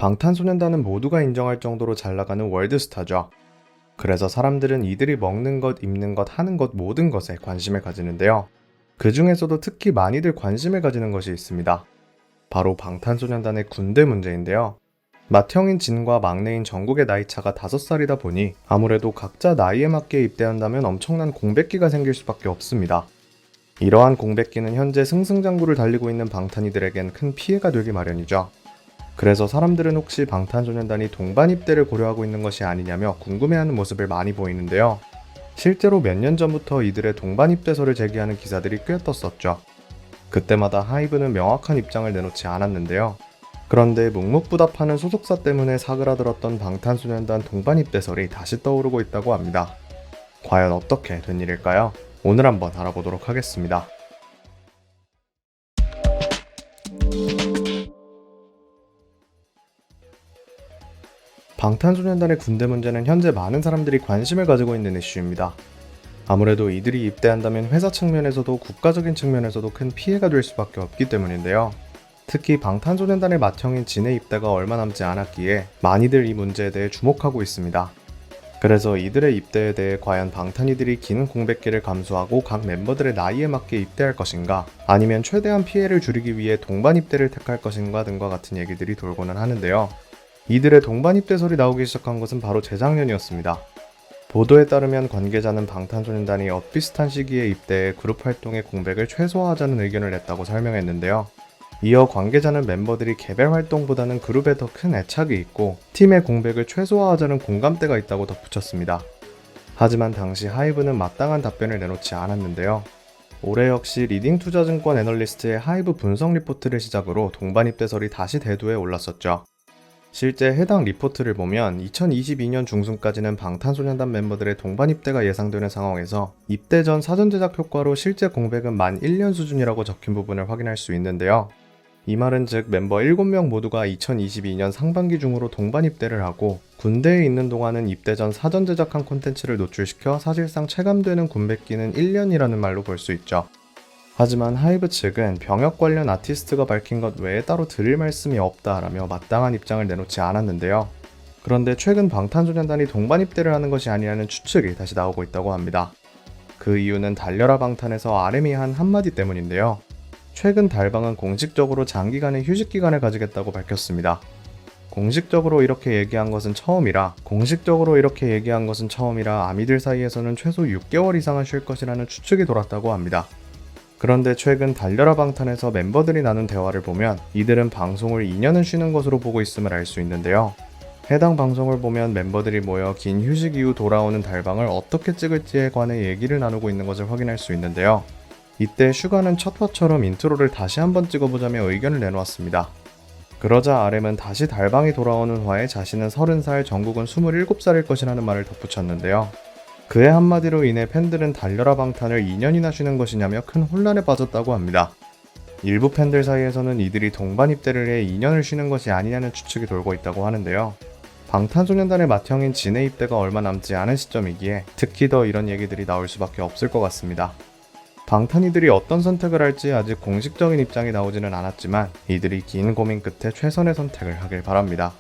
방탄소년단은 모두가 인정할 정도로 잘 나가는 월드스타죠. 그래서 사람들은 이들이 먹는 것, 입는 것, 하는 것 모든 것에 관심을 가지는데요. 그 중에서도 특히 많이들 관심을 가지는 것이 있습니다. 바로 방탄소년단의 군대 문제인데요. 맏형인 진과 막내인 정국의 나이차가 5살이다 보니 아무래도 각자 나이에 맞게 입대한다면 엄청난 공백기가 생길 수밖에 없습니다. 이러한 공백기는 현재 승승장구를 달리고 있는 방탄이들에겐 큰 피해가 되기 마련이죠. 그래서 사람들은 혹시 방탄소년단이 동반 입대를 고려하고 있는 것이 아니냐며 궁금해하는 모습을 많이 보이는데요. 실제로 몇 년 전부터 이들의 동반 입대설을 제기하는 기사들이 꽤 떴었죠. 그때마다 하이브는 명확한 입장을 내놓지 않았는데요. 그런데 묵묵부답하는 소속사 때문에 사그라들었던 방탄소년단 동반 입대설이 다시 떠오르고 있다고 합니다. 과연 어떻게 된 일일까요? 오늘 한번 알아보도록 하겠습니다. 방탄소년단의 군대 문제는 현재 많은 사람들이 관심을 가지고 있는 이슈입니다. 아무래도 이들이 입대한다면 회사 측면에서도 국가적인 측면에서도 큰 피해가 될 수밖에 없기 때문인데요. 특히 방탄소년단의 맏형인 진의 입대가 얼마 남지 않았기에 많이들 이 문제에 대해 주목하고 있습니다. 그래서 이들의 입대에 대해 과연 방탄이들이 긴 공백기를 감수하고 각 멤버들의 나이에 맞게 입대할 것인가, 아니면 최대한 피해를 줄이기 위해 동반 입대를 택할 것인가 등과 같은 얘기들이 돌고는 하는데요. 이들의 동반 입대설이 나오기 시작한 것은 바로 재작년이었습니다. 보도에 따르면 관계자는 방탄소년단이 엇비슷한 시기에 입대해 그룹 활동의 공백을 최소화하자는 의견을 냈다고 설명했는데요. 이어 관계자는 멤버들이 개별 활동보다는 그룹에 더 큰 애착이 있고 팀의 공백을 최소화하자는 공감대가 있다고 덧붙였습니다. 하지만 당시 하이브는 마땅한 답변을 내놓지 않았는데요. 올해 역시 리딩투자증권 애널리스트의 하이브 분석 리포트를 시작으로 동반 입대설이 다시 대두에 올랐었죠. 실제 해당 리포트를 보면 2022년 중순까지는 방탄소년단 멤버들의 동반 입대가 예상되는 상황에서 입대 전 사전 제작 효과로 실제 공백은 만 1년 수준이라고 적힌 부분을 확인할 수 있는데요. 이 말은 즉 멤버 7명 모두가 2022년 상반기 중으로 동반 입대를 하고 군대에 있는 동안은 입대 전 사전 제작한 콘텐츠를 노출시켜 사실상 체감되는 군백기는 1년이라는 말로 볼 수 있죠. 하지만 하이브 측은 병역 관련 아티스트가 밝힌 것 외에 따로 드릴 말씀이 없다라며 마땅한 입장을 내놓지 않았는데요. 그런데 최근 방탄소년단이 동반 입대를 하는 것이 아니라는 추측이 다시 나오고 있다고 합니다. 그 이유는 달려라 방탄에서 RM이 한 한마디 때문인데요. 최근 달방은 공식적으로 장기간의 휴식 기간을 가지겠다고 밝혔습니다. 공식적으로 이렇게 얘기한 것은 처음이라 아미들 사이에서는 최소 6개월 이상은 쉴 것이라는 추측이 돌았다고 합니다. 그런데 최근 달려라 방탄에서 멤버들이 나눈 대화를 보면 이들은 방송을 2년은 쉬는 것으로 보고 있음을 알 수 있는데요. 해당 방송을 보면 멤버들이 모여 긴 휴식 이후 돌아오는 달방을 어떻게 찍을지에 관해 얘기를 나누고 있는 것을 확인할 수 있는데요. 이때 슈가는 첫 화처럼 인트로를 다시 한번 찍어보자며 의견을 내놓았습니다. 그러자 RM은 다시 달방이 돌아오는 화에 자신은 30살, 정국은 27살일 것이라는 말을 덧붙였는데요. 그의 한마디로 인해 팬들은 달려라 방탄을 2년이나 쉬는 것이냐며 큰 혼란에 빠졌다고 합니다. 일부 팬들 사이에서는 이들이 동반 입대를 해 2년을 쉬는 것이 아니냐는 추측이 돌고 있다고 하는데요. 방탄소년단의 맏형인 진의 입대가 얼마 남지 않은 시점이기에 특히 더 이런 얘기들이 나올 수밖에 없을 것 같습니다. 방탄이들이 어떤 선택을 할지 아직 공식적인 입장이 나오지는 않았지만 이들이 긴 고민 끝에 최선의 선택을 하길 바랍니다.